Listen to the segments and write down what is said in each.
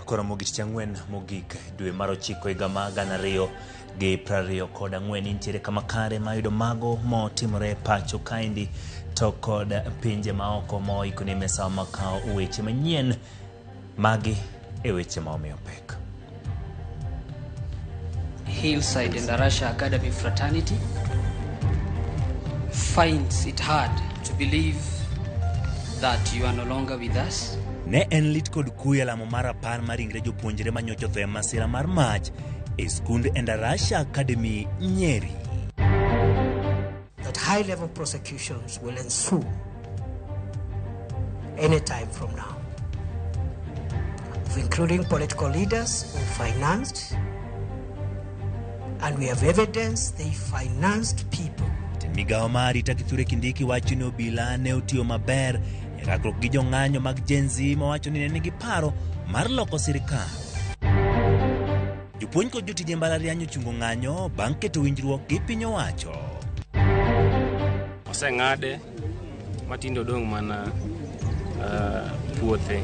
Kora mogik chang'wen mogik dwe mar 9 higa mar 2024 nitiere kama kare mayudo mago motimore pacho kaendi to kod pinje maoko moikone mesa makao weche manyien magi e weche maomiyo pek. Hillside and Arusha Academy fraternity finds it hard to believe that you are no longer with us. Ne en lit kod kuya lamo mar apar mar ringre jopuonjre manyocho tho e masira mar mach e skund Endarasha Academy Nyeri. That high-level prosecutions will ensue any time from now, including political leaders who financed, and we have evidence they financed people. Migao mar Rita Kithure Kindiki wacho ni obila ne otiyo maber e rakruok gi jong'anyo mag Gen Z mawacho ni ne nigi paro mar loko sirikal. Jopuonj kod jotije mbalariany ochungo ng'anyo bang' keto winjruok gi piny owacho. Oseng'ade matindo dong' mana puothe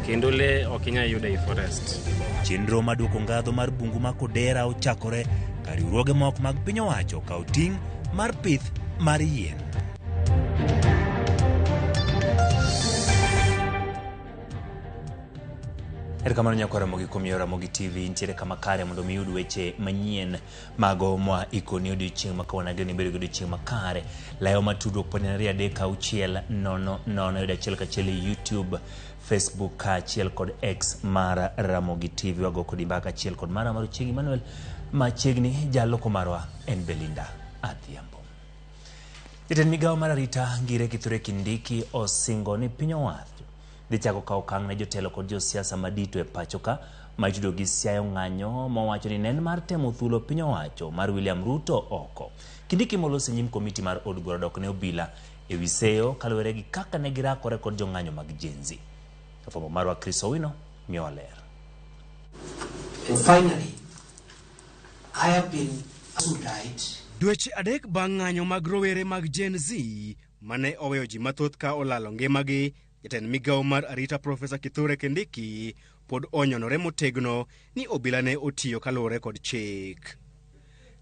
kendo le ok inyal yudo e forest. Chenro maduoko ngadho mar bungu ma Kodera ochakore ka riwruoge moko mag piny owacho okawo ting' mar pith mar yien. Kamano nyakwara mogi kumiora mogi TV nitiere kama kare mondo miyud weche manyien mago mwa ikoni odiochieng' makawana gini bedo odiochieng' makare. Layo matudruok ponenari 36000 yudo achiel kachiel YouTube, Facebook kaachiel kod X mar Ramogi TV. Wago kod mbaka achiel kod mara mar Chieng' Emmanuel machiegni jaloko marwa en Belinda Adhiambo. Jatend migao mar arita Ngire Kithure Kindiki osingo ni piny owacho dhi chako kawo okang' ne jotelo kod josiasa madito e pacho ka ma itudo gi siayo ng'anyo mowacho ni nen mar temo thulo piny owacho mar William Ruto oko. Kindiki molosi nyim komiti mar od bura dok ne obila e wi seyo kaluwore gi kaka ne girakore kod jong'anyo mag Gen Z. Fwambo marwa Chris Owino miyo ler. And finally, I have been asudite. Dweche adek bang' ng'anyo mag rowere mag Gen Z mane oweyo ji mathoth ka olalo ngimagi, jatend migao mar arita Profesa Kithure Kindiki pod onyonore motegno ni obila ne otiyo kaluwore kod chik.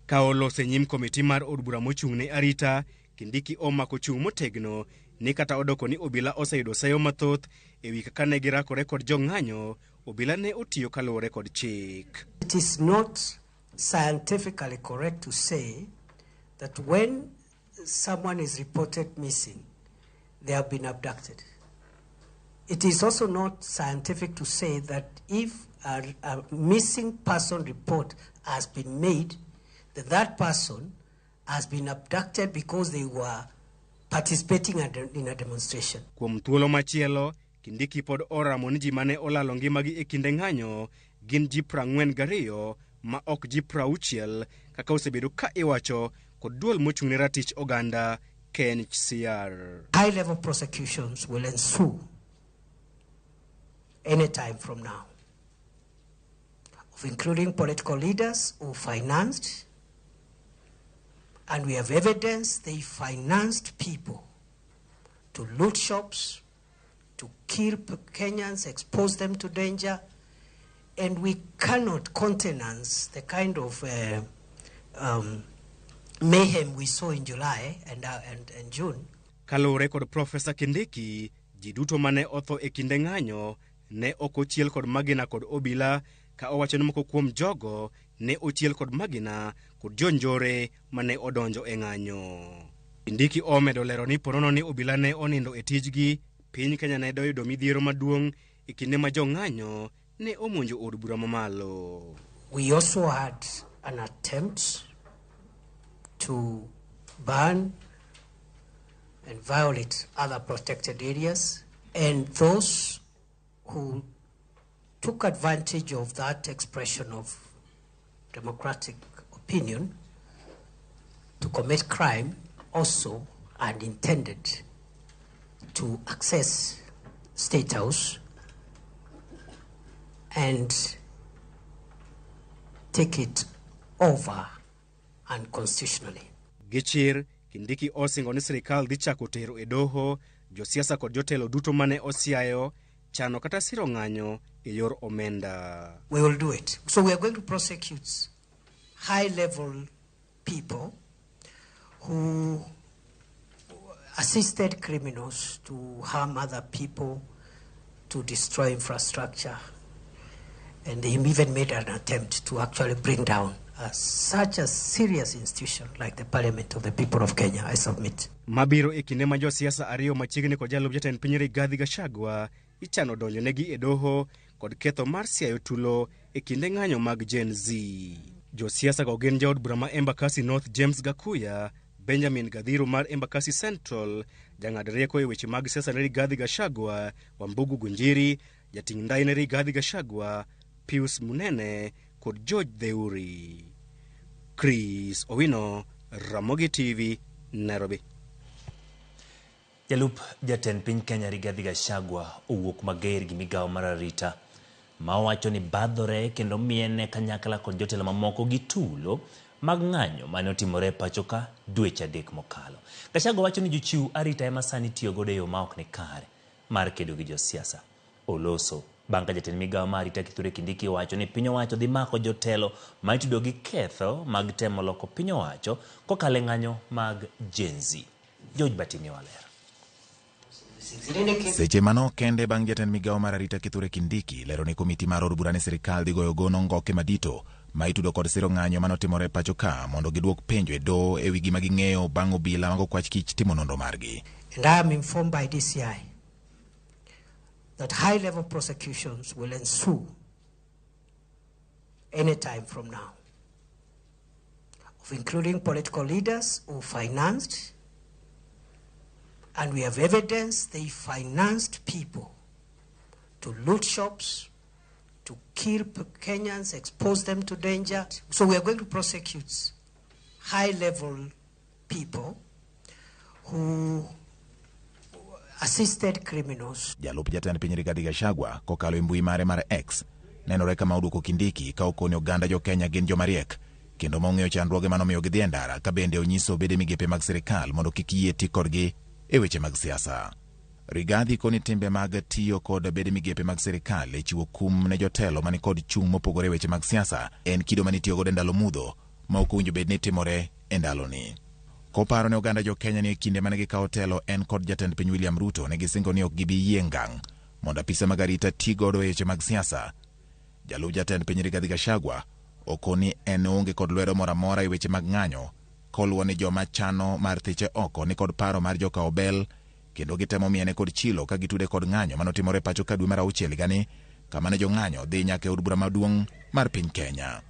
Ka olose nyim komiti mar od bura mochung' ne arita, Kindiki omako chung' motegno ni kata odoko ni obila oseyudo sayo mathoth e wi kaka ne girakore kod jong'anyo, obila ne otiyo kaluwore kod chik. It is not scientifically correct to say that when someone is reported missing, they have been abducted. It is also not scientific to say that if a missing person report has been made, that person has been abducted because they were participating in a demonstration. Kuom thuolo machielo, Kindiki pod oramo ni ji mane olalo ngimagi e kinde ng'anyo gin ji 42 ma ok ji 60 kaka osebedo ka iwacho kod duol mochung'ne ratich oganda KNCR. High-level prosecutions will ensue any time from now, including political leaders who financed, and we have evidence they financed people to loot shops, to kill Kenyans, expose them to danger, and we cannot countenance the kind of mayhem we saw in July and June. Kalore kod Profesa Kindiki, ji duto mane otho e kinde ng'anyo ne ok ochiel kod magina kod obila, ka owacho ni moko kuom jogo ne ochiel kod magina kod jonjore mane odonjo e ng'anyo. Kindiki omedo lero ni porono ni obila ne onindo e tijgi, piny Kenya ne doyudo midhiero maduong' e kinde ma jong'anyo ne omonjo od bura mamalo. We also had an attempt to ban and violate other protected areas, and those who took advantage of that expression of democratic opinion to commit crime also and intended to access State House and take it over unconstitutionally. Gichir, Kindiki osingo ni sirikal dhi chako tero e doho josiasa kod jotelo duto mane osiayo chano kata siro ng'anyo e yor omenda. We will do it. So we are going to prosecute high-level people who assisted criminals to harm other people, to destroy infrastructure, and they even made an attempt to actually bring down such a serious institution like the Parliament of the People of Kenya. I submit. Mabiro e kinde ma josiasa ariyo machiegni kod jalup jatend piny Rigathi Gachagua ichano donjonegi e doho kod ketho mar siayo tulo e kinde ng'anyo mag Gen Z. Josiasa go gin jaod bura ma Embakasi North James Gakuya, Benjamin Gadhiru mar Embakasi Central, jang'ad rieko e weche mag siasa ne Rigathi Gachagua, Wambugu Gunjiri, jating' ndai ne Rigathi Gachagua, Pius Munene kod George Theuri. Chris Owino, Ramogi TV, Nairobi. Jalup jatend piny Kenya Rigathi Gachagua owuok mager gi migawo mar arita ma wacho ni badhore kendo miene kanyakla kod jotelo mamoko gi tulo mag ng'anyo mane otimore pachoka dweche 3 mokalo. Gachagua wacho ni jochiw arita ema sani tiyo godo e yo ma ok ni kare mar kedo gi josiasa. Oloso bang' jatend migawo mar arita Kithure Kindiki wacho ni piny owacho dhi mako jotelo ma itudo gi ketho mag temo loko piny owacho kokalo e ng'anyo mag Gen Z. George Batimi Walera. Seche mano kende bang' jatend migawo mar arita Kithure Kindiki lero ni komiti mar od bura ne sirikal dhi goyo gono ngoke madito ma itudo kod siro ng'anyo manotimore pachoka mondo giduok penjo e doho e wi gima ging'eyo bang' obila mag okwach kich timo nonro margi. And I am informed by DCI that high-level prosecutions will ensue any time from now, of including political leaders who financed, and we have evidence they financed people to loot shops, to kill Kenyans, expose them to danger. So we are going to prosecute high-level people who assisted criminals. Jalup jatend piny Rigathi Gachagua kokalo e mbui mare mar X nenore kama oduoko Kindiki ka okoni oganda jo Kenya gin jomariek kendo mong'eyo chandruoge manomiyo gidhi e ndara ka bende onyiso bede migepe mag sirikal mondo kik yie ti kodgi e weche mag siasa. Rigathi koni timbe mag tiyo kod bede migepe mag sirikal e chiwo kum ne jotelo mani kod chung' mopogore weche mag siasa en kido mani tiyo godo e ndalo mudho ma ok owinjo bed ni timore e ndaloni. Koparo ne oganda jo Kenya ni kinde mane gikawo telo en kod jatend piny William Ruto ne gisingo ni ok gibi yie ngang' mondo apisa mag arita ti godo e weche mag siasa. Jalup jatend piny Rigathi Gachagua okoni en onge kod lwedo moro amora e weche mag ng'anyo koluwo ni joma chano mar thiche oko ni kod paro mar joka obel kendo gitemo miene kod chilo ka gitude kod ng'anyo manotimore pachoka dwe mar 6 gani kama ne jo ng'anyo dhi nyaka e od bura maduong' mar piny Kenya.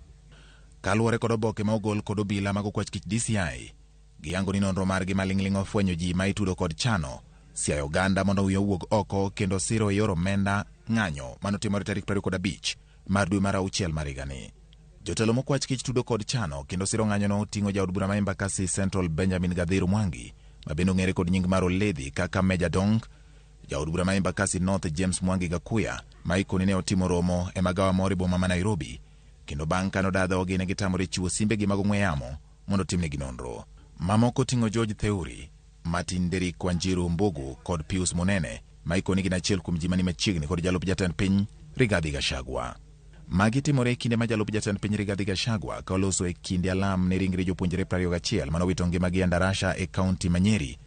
Kaluwore kod oboke ma ogol kod obila mag okwach kich DCI, giyango ni nonro margi maling'ling' ofwenyo ji ma itudo kod chano siayo oganda mondo wiye owuog oko kendo siro e yor omenda ng'anyo manotimore tarik 25 mar dwe mar 6 mar higani. Jotelo mokwach kich tudo kod chano kendo siro ng'anyono oting'o jaod bura ma Embakasi Central Benjamin Gadhiru Mwangi ma bende ong'ere kod nying mar Oledhi kaka Meja Dong, jaod bura ma Embakasi North James Mwangi Gakuya ma ikoni ne otimo romo e magawa moro e boma ma Nairobi kendo bang' kano dadhogi ne gitamore chiwo simbegi mag ong'we yamo mondo timnegi nonro. Mamoko ting'o George Theuri, Martin Derrick Wanjiru Mbugu kod Pius Munene ma ikoni gin achiel kuom ji mani machiegni kod jalup jatend piny Rigathi Gachagua. Magi timore e kinde ma jalup jatend piny Rigathi Gachagua ka oloso e kinde alam ne ringre jopuonjre 21 manowito ngimagi e ndarasha e kaunti ma Nyeri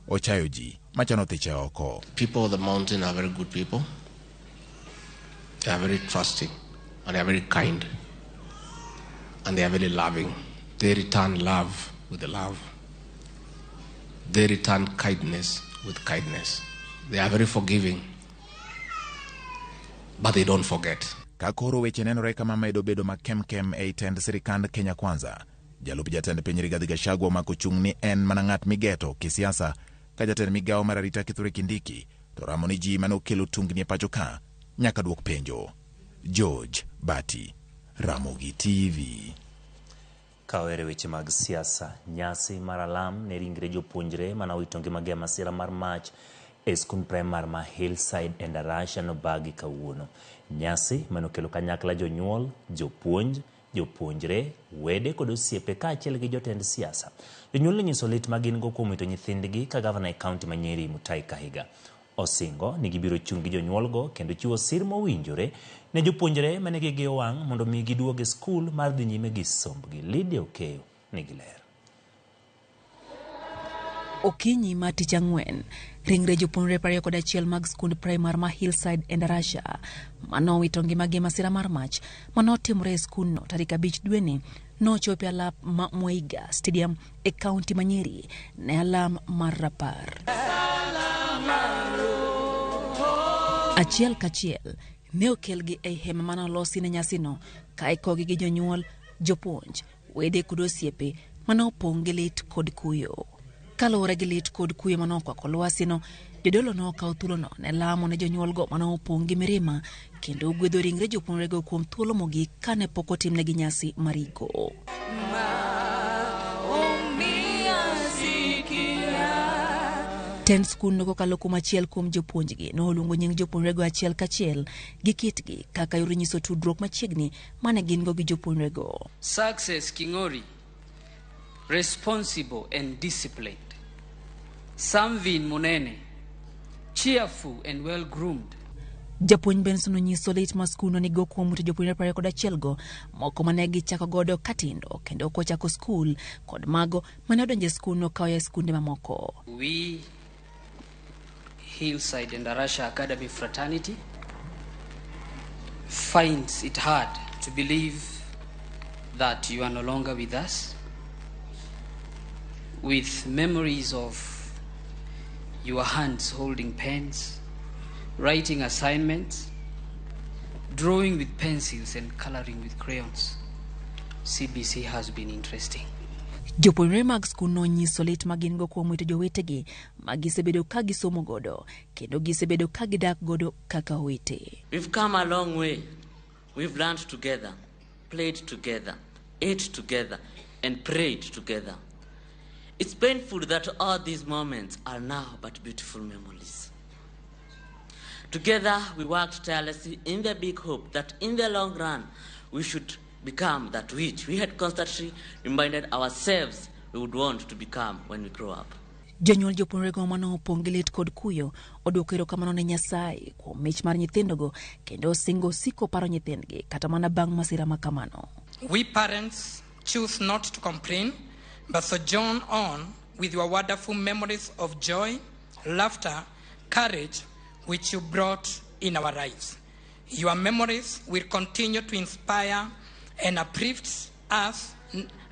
ochayo ji machano thiche oko. People of the mountain are very good people. They are very trusting and they are very kind and they are very loving. They return love with love. They return kindness with kindness. They are very forgiving, but they don't forget. Kakoro weche nenore kama medo bedo makemkem e tend sirikand Kenya Kwanza. Jalup jatend piny Rigathi Gachagua omako chung' ni en mana ng'at migeto kisiasa ka jatend migawo mar arita Kithure Kindiki to ramo ni ji manokelo tungni e pacho ka nyaka duok penjo. George Bati, Ramogi TV. Kawere weche mag siasa, nyasi mar alam ne ringre jopuonjre manowito ngimagi e masira mar mach e skul primar ma Hillside e ndarasha no bagi kawuono. Nyasi manokelo kanyakla jonyuol, jopuonj, jopuonjre, wede kod osiepe kaachiel gi jotend siasa. Jonyuol nyiso lit magin go kuom wito nyithindgi ka gavana e kaunti ma Nyeri Mutahi Kahiga Osingo ni gibiro chung' gi jonyuolgo kendo chiwo sir mowinjore ne jopuonjre mane gige wang' mondo mi giduog e skul mar dhi nyime gi sombgi. Lydia Okeyo nigi ler. Okinyi ma tich ang'wen, ringre jopuonjre 21 mag skund primar ma Hillside e Ndarasha manowito ngimagi masira mar mach manotimore e skundno tarik 5 dweni nochopo alap ma Mweiga Stadium e kaunti ma Nyeri ne alam mar rapar. Achiel kachiel ne okelgi e hema manolosi ne nyasino ka ikogi gi jonyuol, jopuonj, wede kod osiepe manopong' gi lit kod kuyo. Kaluwore gi lit kod kuyo manokwako lwasino, jodolo nokawo thuolono ne lamo ne jonyuolgo manopong' gi mirima kendo gwedho ringre jopuonjrego kuom thuolo mogik kane pok otimnegi nyasi marigo. Ten skund kokalo kuom achiel kuom jopuonjgi noluongo nying jopuonjrego achiel kachiel gi kitgi kaka yor nyiso tudruok machiegni mane gin go gi jopuonjrego. Success Kingori, responsible and disciplined. Samvin Munene, cheerful and well-groomed. Japuonj Benson onyiso lit ma skundno nigo kuom wito jopuonjre 21 go moko mane gichako godo katindo kendo kochako skul kod mago mane odonje skundno ka oya skunde mamoko. We, Hillside and Ndarasha Academy Fraternity, finds it hard to believe that you are no longer with us, with memories of your hands holding pens, writing assignments, drawing with pencils and coloring with crayons. CBC has been interesting. Jopuonjre mag skundno nyiso lit ma gin go kuom wito jowetegi ma gisebedo ka gisomo godo kendo gisebedo ka gidak godo kaka owete. We've come a long way. We've learned together, played together, ate together, and prayed together. It's painful that all these moments are now but beautiful memories. Together, we worked tirelessly in the big hope that in the long run, we should become that which we had constantly reminded ourselves we would want to become when we grow up. Jonyuol jopuonjrego manopong' gi lit kod kuyo oduoko erokamano ne Nyasaye kuom mich mar nyithindogo kendo osingo siko paro nyithindgi kata mana bang' masira makamano. We parents choose not to complain, but sojourn on with your wonderful memories of joy, laughter, courage, which you brought in our lives. Your memories will continue to inspire and uplift us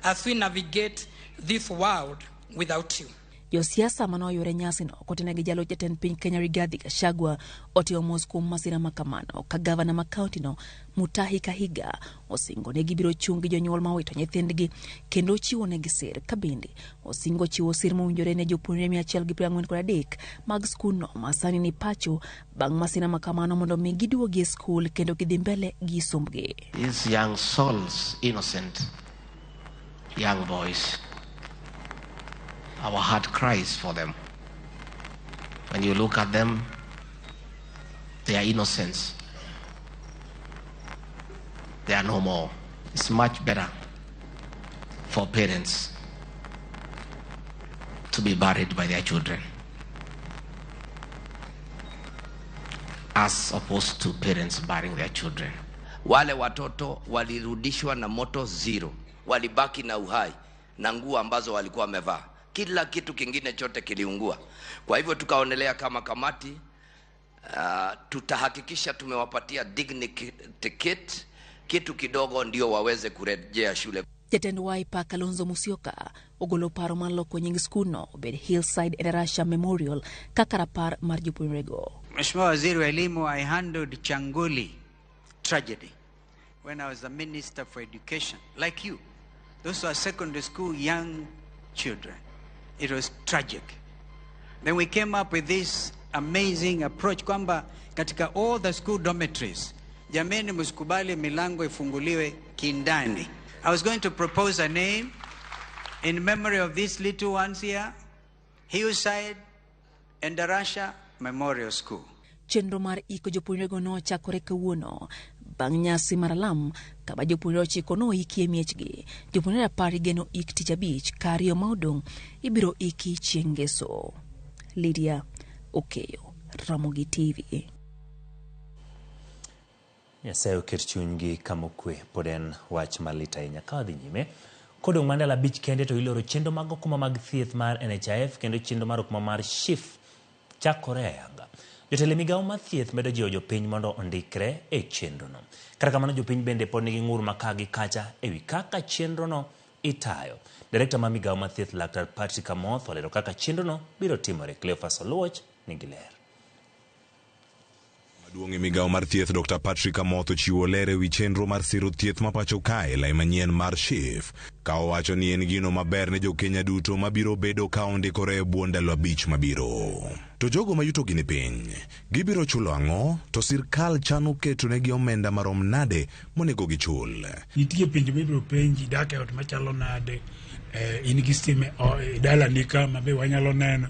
as we navigate this world without you. Josiasa manoyore nyasino kotenegi gi jalo jatend piny Kenya Rigathi Gachagua otimo mos kuom masira makamano ka gavana ma kauntino Mutahi Kahiga osingo ne gibiro chung' gi jonyuol mawito nyithindgi kendo chiwo negi sir ka bende osingo chiwo sir mowinjore ne jopuonjre 143 mag skundno ma sani ni pacho bang' masira makamano mondo mi giduogi e skul kendo gidhi mbele gi sombgi. These young souls, innocent young boys, our heart cries for them. When you look at them, their innocence, they are no more. It's much better for parents to be buried by their children as opposed to parents burying their children. Wale watoto walirudishwa na moto zero, walibaki na uhai na nguo ambazo walikuwa wamevaa. Kila kitu kingine chote kiliungua. Kwa hivyo tukaonelea kama kamati tutahakikisha tumewapatia dignity ticket, kitu kidogo ndio waweze kurejea shule. Jatend Wiper Kalonzo Musyoka ogolo paro mar loko nying skundno obed Hillside e Ndarasha Memorial kaka rapar mar jopuonjrego. Mheshimiwa Waziri wa Elimu, I handled Changoli tragedy when I was the Minister for Education. Like you, those were secondary school young children. It was tragic. Then we came up with this amazing approach kwamba katika all the school dormitories, jameni msikubali milango ifunguliwe kindani. I was going to propose a name in memory of these little ones here, Hillside and Ndarasha Memorial School. Chenro mar iko jopuonjrego nochakore kawuono bang' nyasi mar alam kama jopuonjre 9 noiki e miechgi. Jopuonjre 10 geno ik tich abich ka 2 ma odong' ibiro iki chieng' ngeso. Lydia Okeyo, Ramogi TV. Nyasaye oket chunygi kamokwe pod en wach malit ahinya ka wadhi nyime. Kodong' mandala bich kende to iloro chenro mag okuma mag thieth mar NHIF kendo chenro mar okuma mar SHIF chakore ayanga. Jotelo migawo mar thieth medo jiwo jopiny mondo ondikre e chenrono. Kata kamano jopiny bende pod nigi ng'ur maka gi kacha ewi kaka chenrono itayo. Direkta mar migawo mar thieth Laktar Patrick Amoth olero kaka chenrono biro timore. Cleophas Oluoch nigi ler. Maduong' e migawo mar thieth Dr. Patrick Amoth ochiwo ler ewi chenro mar siro thieth ma pacho kae lai manyien mar SHIF ka owacho ni en gino maber ne jo-Kenya duto mabiro bedo ka ondikore e bwo ndalo 5 mabiro. To jogo ma yutogi ni piny, gibiro chulo ang'o? To sirkal chano keto negi omenda marom nade monego gichul? Nitie pinje mibiro penji dak e ot machalo nade, in gi stima dalani ka mabe wanyalo neno.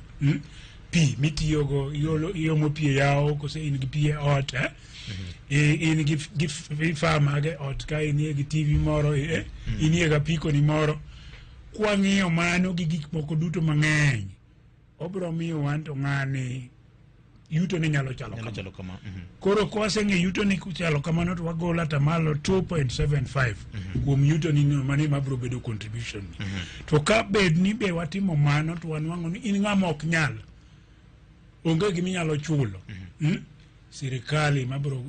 Pi mitiyogo iomo pi e yawo kose in gi pi e ot, in gi vifaa mag ot ka inie gi TV moro, inie ga piko ni moro. Kwang'iyo mano gi gik moko duto mang'eny, obro miyo wan to ng'ani yuto ne nyalo chalo kama. Koro kwaseng'e yuto ni chalo kamano to wagola tamalo 2.75 kuom yuto ni mane mabro bedo contribution ni. To ka bed ni be watimo mano to wanwang'o ni in ng'ama ok nyal, onge giminyalo chulo, sirikali mabro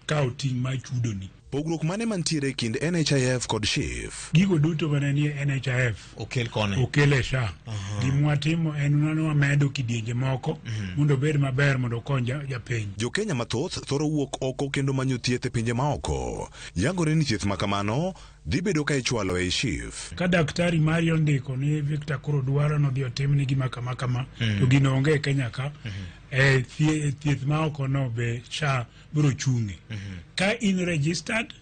kawo ting' ma chudo ni. Pogruok mane mantiere kind NHIF kod SHIF? Gigo duto mane ni NHIF okel e SHA. Gimwatimo en nano wamedo kidienje moko mondo bed maber mondo okony japiny. Jo-Kenya mathoth thoro wuok oko kendo manyo thieth e pinje maoko. Yangore ni thieth makamano dhi bedo ka ichwalo e SHIF. Ka daktari mari ondiko ni Victor koro dwaro no dhi otim ni gima kama to gino onge e Kenya ka, thieth maoko no be SHA biro chungi. Ka in registered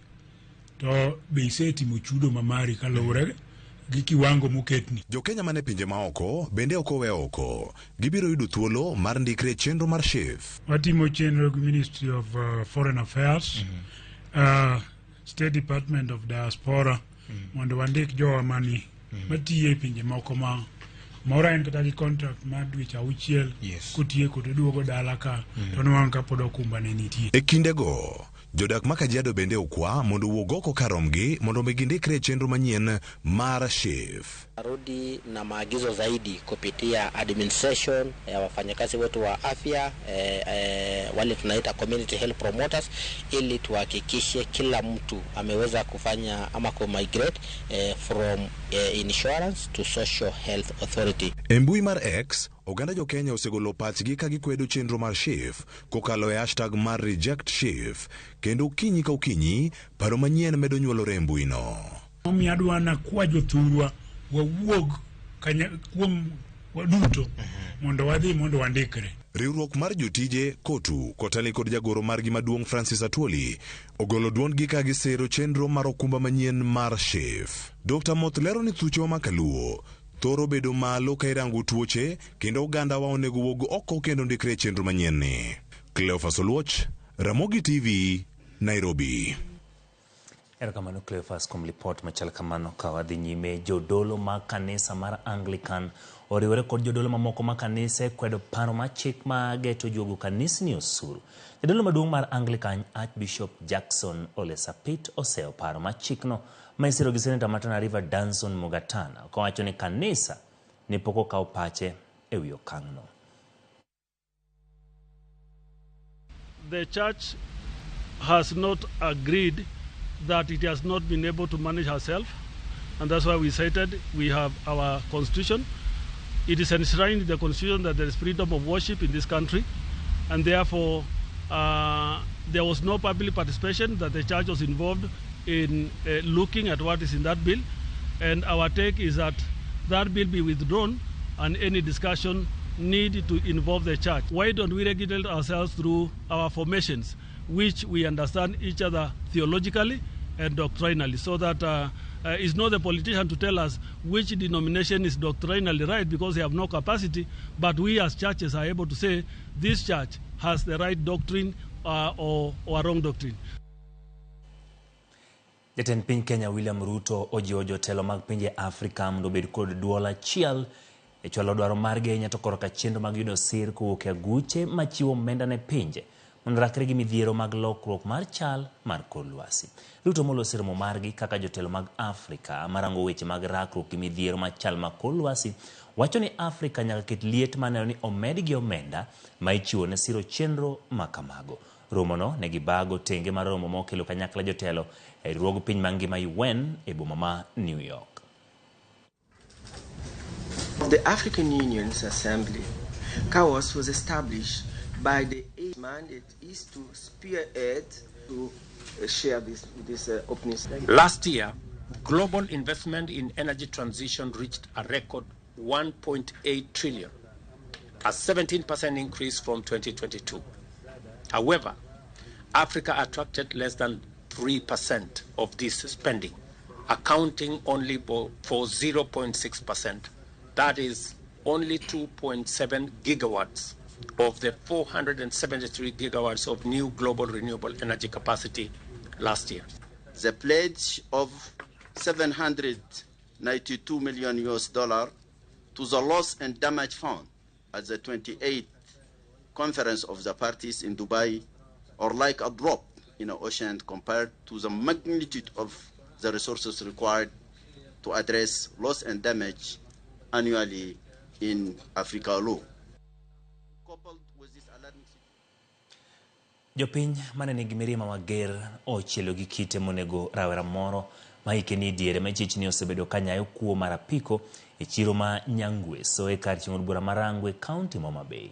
to be isetimo chudo mamari kaluwore gi kiwango moketni. Jo-Kenya mane pinje maoko bende ok owe oko. Gibiro yudo thuolo mar ndikre chenro mar SHIF. Watimo chenro gi Ministry of Foreign Affairs, State Department of Diaspora, mondo wandik jowa mani matiye pinje moko ma mora en kata gi contract mar dweche 6 kotieko to duogo dala ka to nwang' ka pod okumba ne nitie. E kindego jodak ma Kajiado bende okwa mondo wuog oko karomgi mondo gindikre chenro manyien mar SHIF. Rudi na maagizo zaidi kupitia administration ya wafanyakazi wetu wa afya, wale tunaita community health promoters, ili tuhakikishe kila mtu ameweza kufanya ama migrate from insurance to social health authority. Embui mar X, oganda jo-Kenya osegolo pachgi ka gikwedo chenro mar SHIF kokalo e hashtag mar reject SHIF, kendo ukinyi ka ukinyi paro manyien medo nyuolore e mbuino. Omi adwana kwa jothurwa wawuog kuom waduto mondo wadhi mondo wandikre. Riwruok mar jotije KOTU kotali kod jagoro margi maduong' Francis Atwoli ogolo duondgi ka gisero chenro mar okumba manyien mar SHIF. Dr. Amoth lero ni thuche ma kaluo thoro bedo malo ka irango tuoche kendo oganda wa onego wuog oko kendo ndikre chenro manyien ni. Cleophas Oluoch, Ramogi TV, Nairobi. Erokamano Cleophas kuom lipot machal kamano. Ka wadhi nyime, jodolo mag kanisa mar Anglican oriwore kod jodolo mamoko ma kanise kwedo paro mar chik ma geto jogo kanisni osuru. Jadolo maduong' mar Anglican Archbishop Jackson Ole Sapit oseo paro mar chikno ma isiro gi Senator ma Tana River Danson Mugatana kowacho ni kanisa ni pok okawo pache e wi okang'no. The church has not agreed that it has not been able to manage herself, and that's why we cited we have our constitution. It is enshrined in the constitution that there is freedom of worship in this country, and therefore there was no public participation, that the church was involved in looking at what is in that bill, and our take is that that bill be withdrawn and any discussion need to involve the church. Why don't we regulate ourselves through our formations, which we understand each other theologically and doctrinally, so that it's not the politician to tell us which denomination is doctrinally right because they have no capacity, but we as churches are able to say this church has the right doctrine or wrong doctrine. Jatend piny Kenya William Ruto ojiwo jotelo mag pinje Afrika mondo obed kod duol achiel e chwalo dwaro margi ahinya to koroka chenro mag yudo sir kowuok e aguche machiwo omenda ne pinje mondo rakre gi midhiero mag lokruok mar chal mar kor lwasi. Ruto molo sirmo margi kaka jotelo mag Afrika marango weche mag rakruok gi midhiero mar chal mar kor lwasi wacho ni Afrika nyaka ket liet maneno ni omed gi omenda ma ichiwo ne siro chenro makamago. Romono ne gibago tenge mar romo mokelo kanyakla jotelo e riwruog piny mangima UN e boma ma New York. The African Union's Assembly, CAOS, was established by the mandate is to spearhead, to share this opening statement. Last year, global investment in energy transition reached a record 1.8 trillion, a 17% increase from 2022. However, Africa attracted less than 3% of this spending, accounting only for 0.6%. That is only 2.7 gigawatts of the 473 gigawatts of new global renewable energy capacity last year. The pledge of $792 million to the Loss and Damage Fund at the 28th Conference of the Parties in Dubai are like a drop in the ocean compared to the magnitude of the resources required to address loss and damage annually in Africa alone. Jopiny mane nigi mirima mager ochielo gi kite monego rawera moro ma hike ni diere ma chichni osebedo kanyayo kuo mar apiko e chiro ma Nyangweso e kar chieng' od bura marangwe kaunti Homa Bay.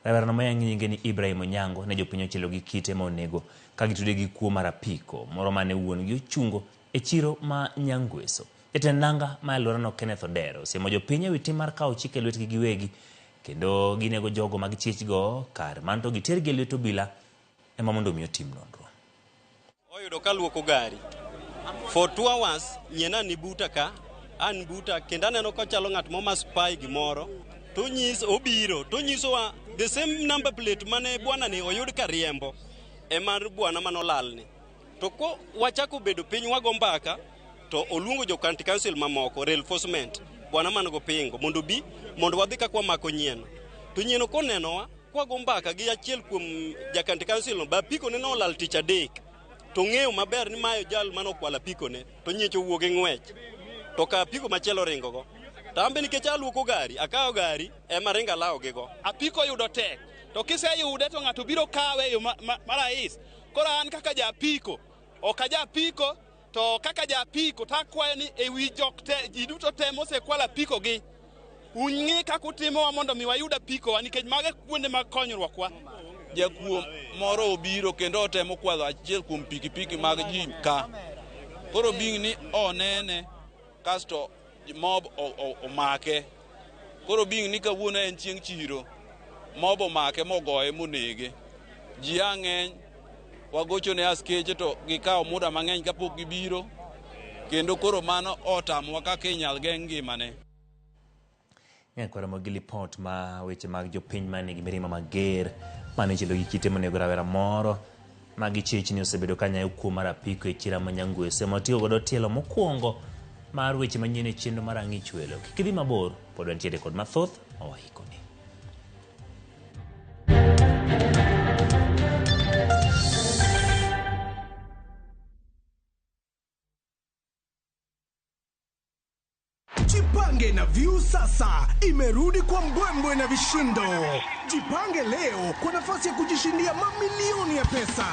Rawera ma nyinge ni Ibrahim Onyango ne jopiny ochielo gi kite monego ka gitude gi kuo mar apiko moro mane wuon gi ochungo e chiro ma Nyangweso. Jatend nanga ma alworano Kenneth Odero siemo jopiny ewi tim mar kawo chike lwetgi giwegi kendo ginego jogo mag chichgo kar manto gitergi e lwet obila ema mondo miyo tim nonro. Oyudo ka luoko gari for 2 hours nyiena ni buta ka an buta kendo aneno ka chalo ng'at mo spy gimoro to obiro to nyisowa the same number plate mane bwana ni oyud ka riembo e mar bwana manolalni to ko wachako bedo piny wago mbaka to oluongo jo county council mamoko reinforcement bwana man go pingo mondo bi mondo wadhi ka kwa mako nyieno to nyieno konenowa kwa go mbaka gi achiel kuom ja county council no ba piko ne no lal tich adek to ng'eyo maber ni mayo jal mano kwala piko ne to nyiecho wuoge ng'wech to ka piko machielo ringo go tambe nikech aluoko gari akawo gari ema ringa lawo gi go apiko yudo tek to kiseyude to ng'ato biro kawe yo marais koro an kaka ja apiko ok aja apiko to kaka ja apiko takwayo ni ewi jok te ji duto te mosekwala apiko gi ung'i kaka utimowa mondo mi wayuda apiko nikech mage kuonde mag konyruokwa. Jakuo moro obiro kendo otemo kwalo achiel kuom pikipiki mag ji ka koro bing ni onene kasto mob omake koro bing ni kawuono en chieng' chiro mob omake mogoye monege ji ang'eny wagocho ne askeche to gikawo muda mang'eny kapok gibiro kendo koro mano otamowa kaka inyal geng' ngimane. Nyakwara mo gi lipot ma weche mag jopiny mane gi mirima mager mane chilo gi kite monego rawera moro ma gi chichni osebedo kanyayo kuo mar apiko e chira ma Nyangweso motiyo godo tielo mokwongo mar weche manyien e chenro mar ang'ich welo. Kik idhi mabor pod wantiere kod mathoth mawahikoni. Jipange na View sasa imerudi kwa mbwembwe na vishindo. Jipange leo kwa nafasi ya kujishindia mamilioni ya pesa.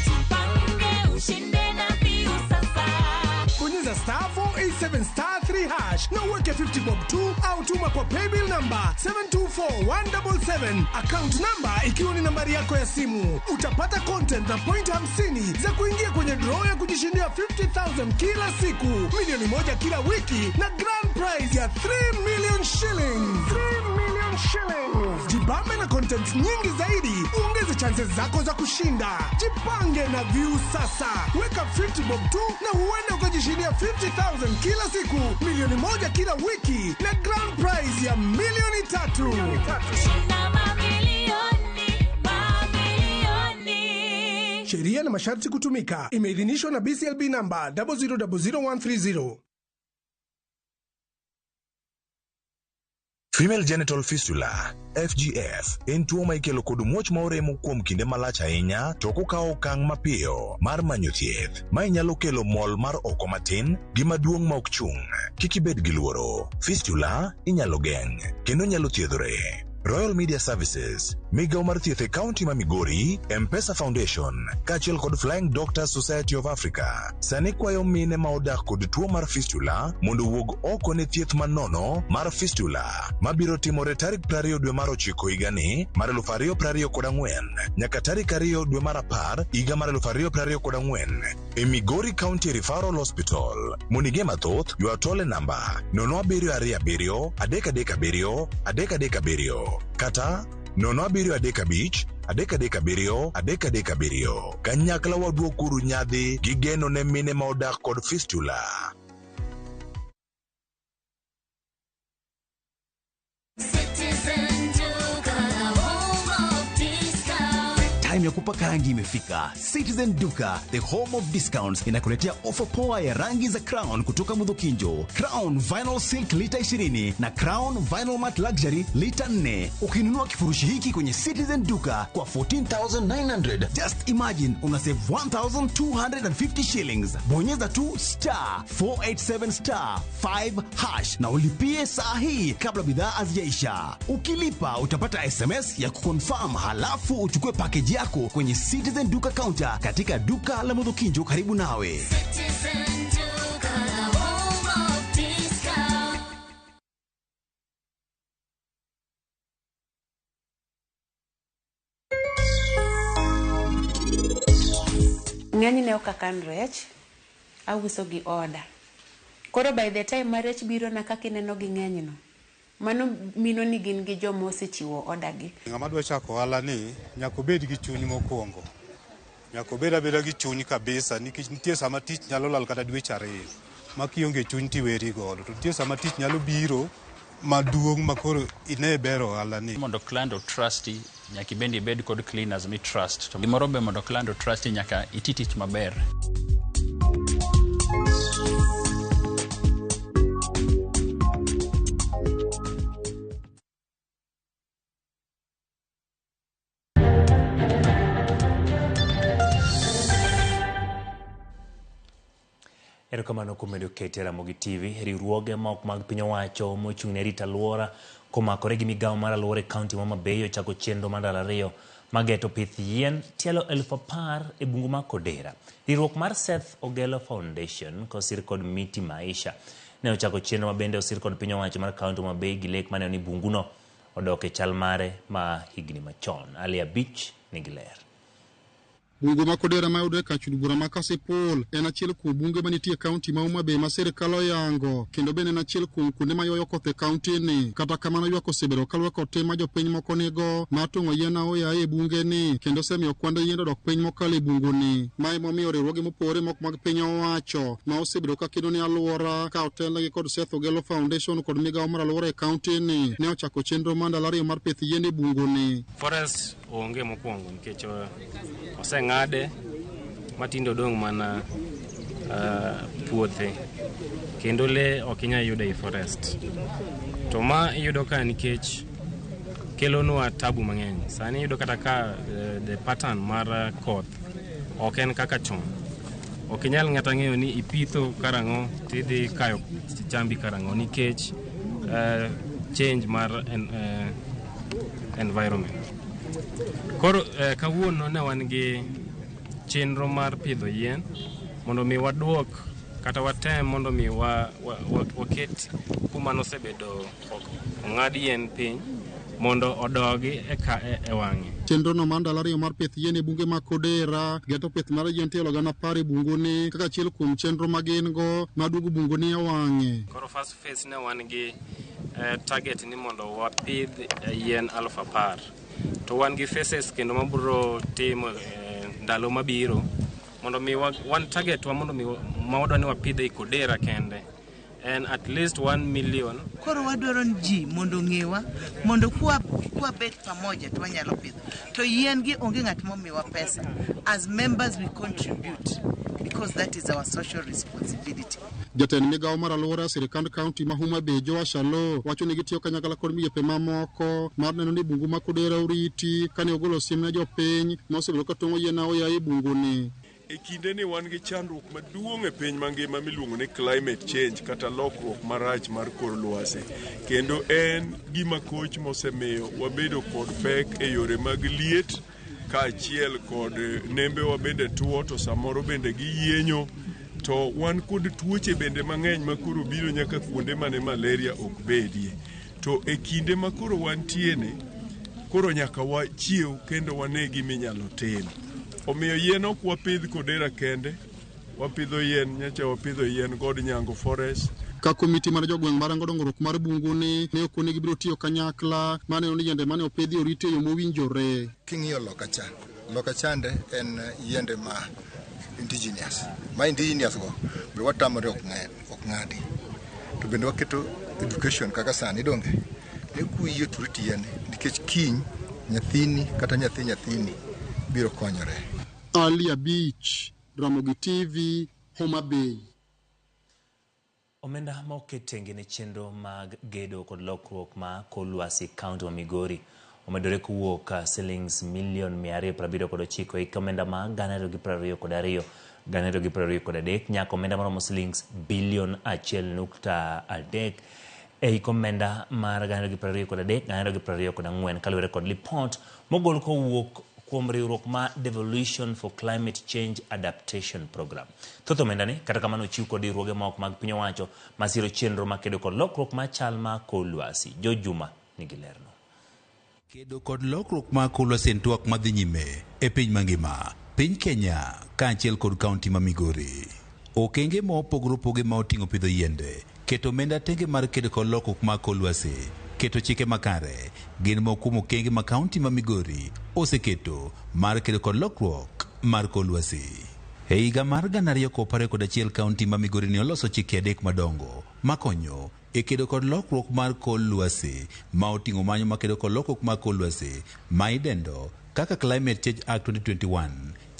Jipange ushinde na View sasa. Bonyeza *487*3# na uweke 50 bob tu au tuma kwa paybill number 724177, account number ikiwa ni nambari yako ya simu. Utapata content na point 50 za kuingia kwenye draw ya kujishindia 50,000 kila siku, milioni moja kila wiki na grand prize ya 3 million shillings. 3 million shillings. Jibambe na content nyingi zaidi, uongeze chances zako za kushinda. Jipange na View sasa. Weka 50 bob tu na huenda ukajishindia 50,000 kila siku, milioni moja kila wiki na grand prize ya milioni 3. Sheria na masharti kutumika. Imeidhinishwa na BCLB namba 0000130. Female genital fistula FGF en tuo ma ikelo kod muoch ma oremo kuom kinde malach ahinya to kokawo okang' mapiyo mar manyo thieth ma inyalo kelo mol mar oko matin gi maduong' ma ok chung'. Kik ibed gi luoro. Fistula inyalo geng' kendo nyalo thiedhore. Royal Media Services, Migao mar thieth e kaunti ma Migori, M-Pesa Foundation, kaachiel kod Flying Doctors Society of Africa, sani kwayo mine ma odak kod tuo mar fistula mondo wuog oko ne thieth manono mar fistula mabiro timore tarik 20 dwe mar 9 higani mar 2024 nyaka tarik 2 dwe mar 10 higa mar 2024 e Migori County Referral Hospital. Monige mathoth ywa tole namba 0727 337 337 kata 0735 kanyakla waduokuru nyadhi gi geno ne mine ma odak kod fistula. Time ya kupaka rangi imefika. Citizen Duka, the home of discounts, inakuletea ofa poa ya rangi za Crown kutoka Mudhokinjo. Crown Vinyl Silk lita 20 na Crown Vinyl Matte Luxury lita 4. Ukinunua kifurushi hiki kwenye Citizen Duka kwa 14,900, just imagine una save 1,250 shillings. Bonyeza tu *487*5# na ulipie saa hii kabla bidhaa hazijaisha. Ukilipa utapata SMS ya kuconfirm, halafu uchukue package yako kwenye Citizen Duka counter katika duka la Mudhokinjo karibu nawe. Citizen Duka, home of discount. Ng'ani ne okakan rech auso gi order. Koro by the time marech biro na kaka ineno gi ng'enyno, mano mino ni gin gi jomo osechiwo order gi. Ng'ama dwa chako ohala ni nyaka bed gi chuny mokwongo. Nyaka bed abeda gi chuny kabisa, nikech nitie sama tich nyalo lal kata dweche 2 ma kionge chuny tiweri godo. To nitie sama tich nyalo biro maduong' makoro ine bero ohala ni. Mondo client o trust nyaka bendi bed kod cleaners mi trust. To gimoro be mondo client o trust nyaka iti tich maber. Erokamano kuom medo keto Ramogi TV. Riwruoge mok mag piny owacho mochung' ne rito alwora komakore gi migawo mar alwora e kaunti ma Homa Bay ochako chenro mar ndalo 2 mageto pith yien tielo 10,000 e bungu mar Kodera. Riwruok mar Seth Ogelo Foundation kosir kod Miti Maisha ne ochako chenro mabende osir kod piny owacho mar kaunti ma Homa Bay gi lek mane ni bunguno odok e chal mare ma higni machon. Alia Beach nigi ler. Bungu ma Kodera ma yudore kachud bura ma Kasipul en achiel kuom bunge manitie kaunti ma Homa Bay ma sirkal oyango, kendo bende en achiel kuom kuonde ma ywayo koth e kaunti ni. Kata kamano ywak osebedo kaluwore kod tim ma jopiny moko nigo mar tong'o yien aoya e bunge ni, kendo osemiyo kwand yien odok piny mokalo e bungu ni. Mae momiyo riwruoge mopogore moko mag piny owacho ma osebedo ka kedo ni alwora ka otelnegi kod Seth Ogelo Foundation kod migawo mar alwora e kaunti ni ne ochako chenro mar ndalo 2 mar pith yien e bungu ni. Forest onge mokwongo nikech oseng'ade matindo dong' mana puothe, kendo le ok inyal yudo e forest. To ma iyudo ka nikech kelonwa tabu mang'eny. Sani iyudo kata ka the pattern mar koth ok en kaka chon. Ok inyal ng'ata ng'eyo ni ipitho karang'o tidhi kayo chambi karang'o nikech change mar environment. Koro kawuono ne wan gi chenro mar pidho yien mondo mi waduok kata watem mondo mi waket kuma nosebedo ong'ad yien piny mondo odogi e wang'e. Chenro no mar ndalo 2 mar pith yien e bunge ma Kodera geto pith mar yien tielo gana 10 e bungu ni kaka achiel kuom chenro ma gin go maduogo bungu ni e wang'e. Koro first phase ne wan gi target ni mondo wapidh yien 10,000. To wan gi phases kendo mabiro timo ndalo mabiro mondo mi wan target wa mondo mi mawadwa ni wapidhe i Kodera kende and at least 1 million. Koro wadwaro ji mondo ng'ewa mondo kwa bet pamoja to wanyalo pidho to yien gi onge ng'at momiwa pesa. As members we contribute because that is our social responsibility. Jatend migawo mar alwora sirikand kaunti ma Homa Bay Joash Aloo wacho ni gitiyo kanyakla kod migepe mamoko mar neno ni bungu ma Kodera oriti kane ogolo siem ne jopiny ma osebedo ka tong'o yien aoya e bunguni. E kinde ni wan gi chandruok maduong' e piny mangima miluongo ni climate change kata lokruok marach mar kor lwasi, kendo en gima koch mosemiyo wabedo kod pek e yore mag liet kaachiel kod nembewa bende tuo, to samoro bende giyienyo, to wan kod tuoche bende mang'eny makoro biro nyaka kuonde mane malaria ok bedie. To e kinde makoro wantiene, koro nyaka wachiew kendo wane giminyalo tim. Omiyo yien ok wapidh Kodera kende, wapidho yien, nyacha wapidho yien God Nyango Forest. Ka komiti mar jogweng' marango dongruok mar bunguni ne okone gibiro tiyo kanyakla maneno ni yiende mane opidhi oriti e yo mowinjore. King'iyo lokachande en yiende ma indigenous. Ma indigenous go be watamore ok ng'adi. To bende waketo education kaka sani donge. Ne kuyie turiti yien nikech kiny nyathini kata nyathini biro konyore. Ali Abich, Ramogi TV, Homa Bay. Omenda ma oketenge ne chenro mag gedo kod lokruok ma kor lwasi kaunti ma Migori omedore kowuok shillings milion 279 e omenda ma 2022 2023 nyaka omenda maromo shillings bilion 1.3 e omenda mar 2023 2024 kaluwore kod lipot mogol kowuok kuom riwruok ma Devolution for Climate Change Adaptation Program. Thoth omenda ni kata kamano chiw kod riwruoge ma ok mag piny owacho masiro chenro makedo kod lokruok ma chal ma kor lwasi. Jo Juma nigi lerno. Kedo kod lokruok ma kor lwasi en twak madhi nyime e piny mangima. Piny Kenya kaachiel kod kaunti ma Migori. Okenge ma opogore opogore ma oting'o pidho yiende, keto omenda tenge mar kedo kod lokruok ma kor lwasi, keto chike makare, gin moko kuom okenge ma kaunti ma Migori oseketo mar kedo kod lokruok mar kor lwasi. E higa mar 2021 kaunti ma Migori ne oloso chike 3 madongo makonyo e kedo kod lokruok mar kor lwasi ma oting'o manyo ma kedo kod lokruok mar kor lwasi ma idendo kaka Climate Change Act 2021,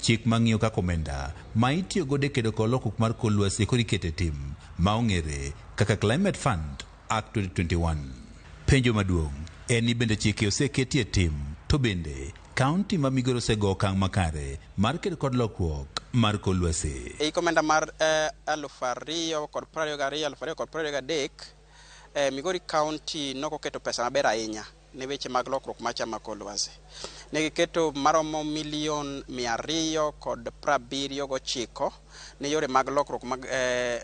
chik mang'iyo kaka omenda ma itiyo godo e kedo kod lokruok mar kor lwasi kod ikete tim ma ong'ere kaka Climate Fund Act 2021. Penjo maduong' en ni bende chike oseketie tim, to bende kaunti ma Migori osego okang' makare mar kedo kod lokruok mar kor lwasi. E komenda mar 2022-2023 Migori County nokoketo pesa maber ahinya ne weche mag lokruok macha ma kor lwasi. Ne giketo maromo milion 279 ne yore mag lokruok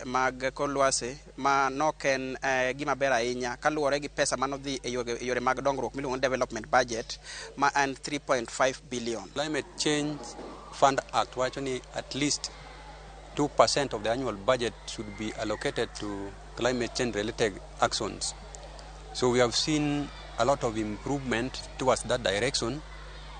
mag kor lwasi ma noken gima ber ahinya kaluwore gi pesa manodhi e yore mag dongruok miluongo ni development budget ma en 3.5 billion. Climate Change Fund Act wacho ni at least 2% of the annual budget should be allocated to climate change related actions. So we have seen a lot of improvement towards that direction,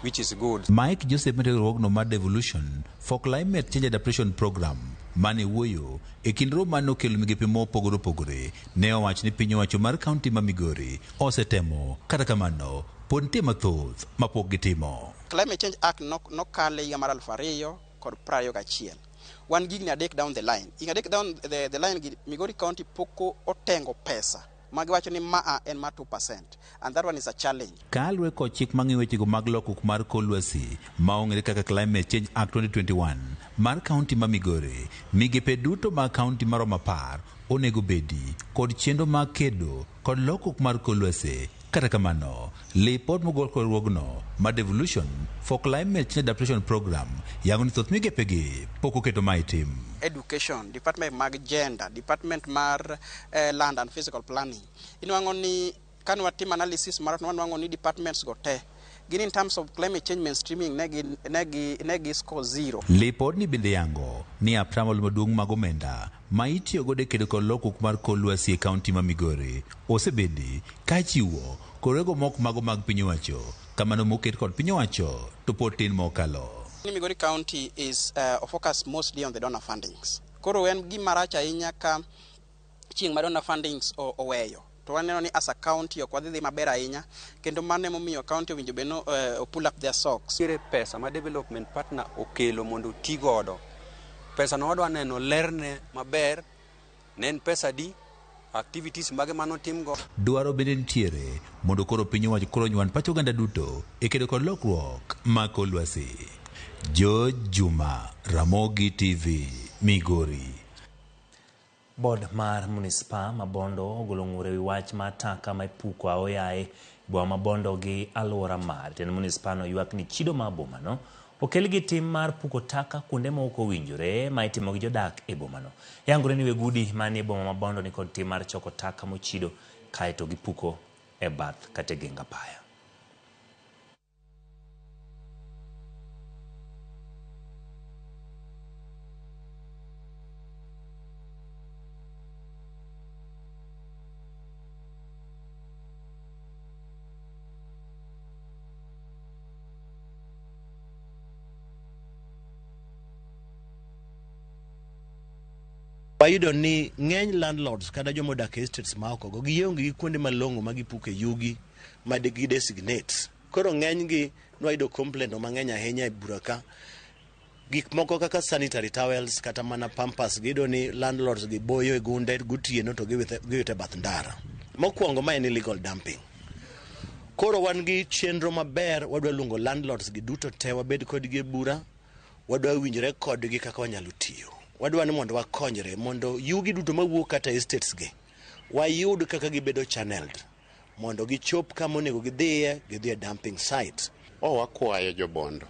which is good. Mike Joseph Meteorogno mar Devolution for Climate Change Adaptation Program mane wuoyo e kind romo mane okelo migepe mopogore opogore ne owacho ni piny owacho mar kaunti ma Migori osetemo, kata kamano pod nitie mathoth mapok gitimo. Climate Change Act nokale higa mar 2021. Wan gigni adek down the line. Down the line Migori County poko otengo pesa. Magiwacho ni maa en ma 2%, and that one is a challenge. Kalwe ko chik mangi weche go mag lokruok mar kor lwasi ma ong'ere kaka Climate Change Act 2021 mar kaunti ma Migori, migepe duto mag kaunti maromo 10 onego bedi kod chenro mag kedo kod lokruok mar kor lwasi. Kata kamano, lipot mogol kod riwruogno ma Devolution for Climate Change Adaptation Program yango ni thoth migepegi pok oketo ma itim. Education, Department mag Gender, Department mar Land and Physical Planning. Inwango ni kan watim analysis mar nwango ni departments go te. Gin in terms of climate change mainstreaming negi score 0. Lipot ni bende yango ni apramal maduong' mag omenda ma itiyo godo e kedo kod lokruok mar kor lwasi e kaunti ma Migori osebedi ka chiwo korego mok mago mag piny owacho, kamano moket kod piny owacho to pod tin mokalo. Migori County is focused mostly on the donor fundings. Koro en gima rach ahinya ka chieng' ma donor fundings oweyo. To waneno ni as a county ok wadhi maber ahinya, kendo mane momiyo county owinjo beno pull up their socks. Kire pesa ma development partner okelo mondo ti godo. Pesa no wadwa neno lerne maber nen pesa di activities mage manotimgo. Dwaro bende nitiere mondo koro piny owacho koro nywan pach oganda duto e kedo kod lokruok ma kor lwasi. George Juma, Ramogi TV, Migori. Bod mar Munispa ma Bondo ogolo ng'ur ewi wach mar taka ma ipuko aoyaye boma ma Bondo gi alwora mare. Tend Munispa no ywak ni chido ma boma no okel gi tim mar puko taka kuonde ma ok owinjore ma itimo gi jodak e boma no. Yangore ni wegudi manie boma ma Bondo ni kod tim mar choko taka mochido kaeto gipuko e bath kata genga paya. Wayudo ni ng'eny landlords kada jomo dak estates ma oko go gionge gi kuonde malong'o ma gipuke yugi ma gi designate. Koro ng'eny gi nwayudo complaint mang'eny ahinya e buraka. Gik moko kaka sanitary towels kata mana pampers gido ni landlords gi boyo e gunde gotieno to giwite bath ndara. Mokwongo ma en illegal dumping. Koro wan gi chenro maber, wadwa luongo landlords gi duto te wabed kodgi e bura, wadwa winjore kodgi kaka wanyalo tiyo. Wadwa ni mondo wakonyre mondo yugi duto mawuok kata estates gi wayud kaka gibedo channeled mondo gichop kama onego gidhiye dumping site. Wakwayo jo Bondo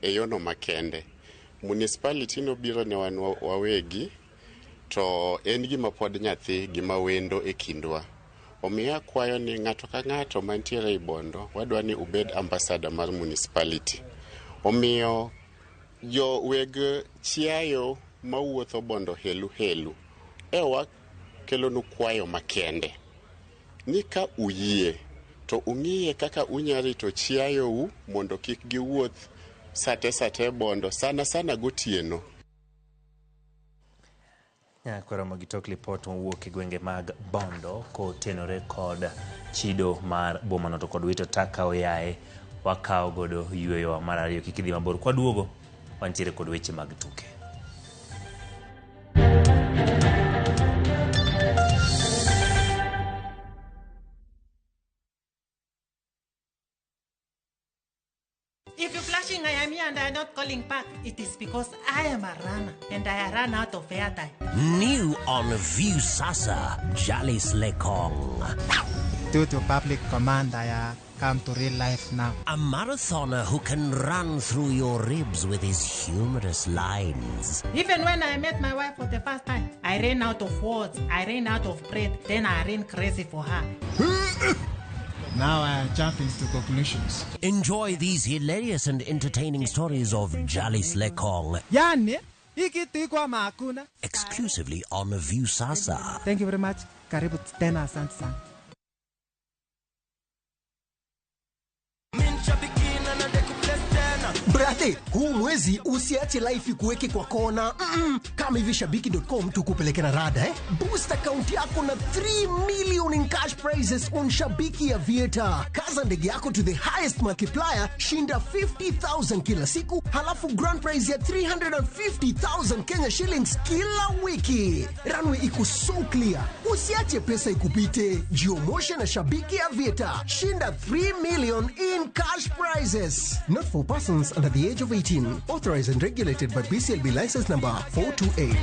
e yono makende. Municipality no biro ne wan wawegi to en gima pod nyathi gima wendo e kindwa. Omiyo akwayo ni ng'ato ka ng'ato mantiere e Bondo wadwa ni ubed ambassador mar municipality. Omiyo jo weg chiayo mawuotho Bondo helu ewa kelonu kwayo makende ni ka uyie to ung'iye kaka unyarito chiayou mondo kik giwuoth sate Bondo sana gotieno. Kwara magitok lipot mowuok e gwenge mag Bondo kotenore kod chido mar boma no to kod wito taka oyaye wakawo godo yweyo mar ariyo kik idhi mabor. Kwa duogo wantiere kod weche mag tuke. If you're flashing I am here and I am not calling back, it is because I am a runner and I ran out of airtime. New on View Sasa, Jolly Slekong. Due to public command, I come to real life now. A marathoner who can run through your ribs with his humorous lines. Even when I met my wife for the first time, I ran out of words, I ran out of breath, then I ran crazy for her. Now I jump into conclusions. Enjoy these hilarious and entertaining stories of Jolly Slekong. Yani, ikitikwa makuna. Exclusively on View Sasa. Thank you very much. Karibu tena, asante sana. Brate, huu mwezi usiache life kuweke kwa kona. Kama hivi shabiki.com tukupeleke na rada Boost account yako na 3 million in cash prizes on Shabiki Aviator. Kaza ndege yako to the highest multiplier, shinda 50,000 kila siku, halafu grand prize ya 350,000 Kenya shillings kila wiki. Runway iko so clear. Usiache pesa ikupite. Jiomoshe na Shabiki Aviator. Shinda 3 million in cash prizes. Not for persons under the age of 18. Authorized and regulated by BCLB license number 428.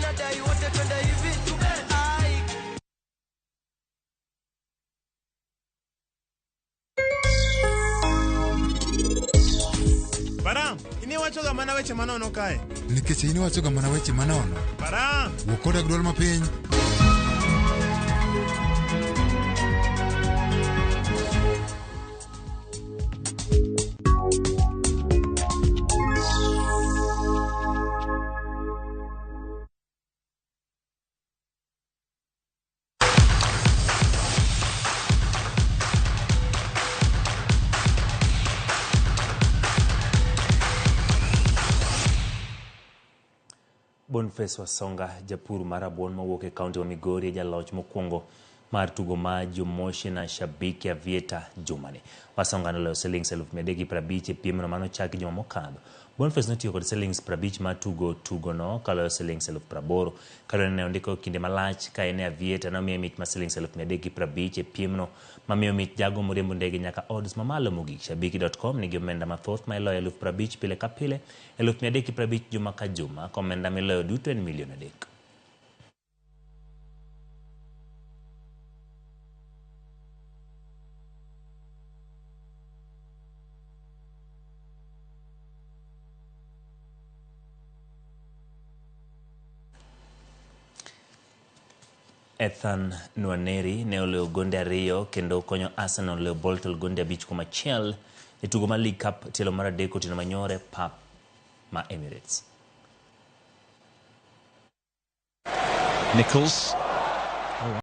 Baram, ini wachoga mana weche manono kae. Nikech ini wachoga mana weche manono. Baram, wukoda gdol mapiny. Boniface Wasonga, japur mar rabuon mawuok e kaunti wa Migori, jaloch mokwongo mar tugo ma Jumoshi na Shabiki Avieta jumani. Wasongano leo silings 350 e piemno mano chaki juma mokadho. Boniface notiyo kod silings 50 ma tugo no kaloyo silings 80,000. Kalone ne ondiko kinde malach ka ene Avieta na miyo mich ma silings 350 e piemno ma miyo mich jago moriembo ndege nyaka odds mamalo mogik. Shabiki.com nigi omenda mathoth ma iloyo 50,000 pile ka pile, 350 juma ka juma, komenda miloyo duto en milion 3. Ethan Nwaneri ne oleo gonde 2 kendo konyo Arsenal leo Bolton gonde 5-1 e tugo mar League Cup tielo mar adek otieno manyore pap ma Emirates. Nichols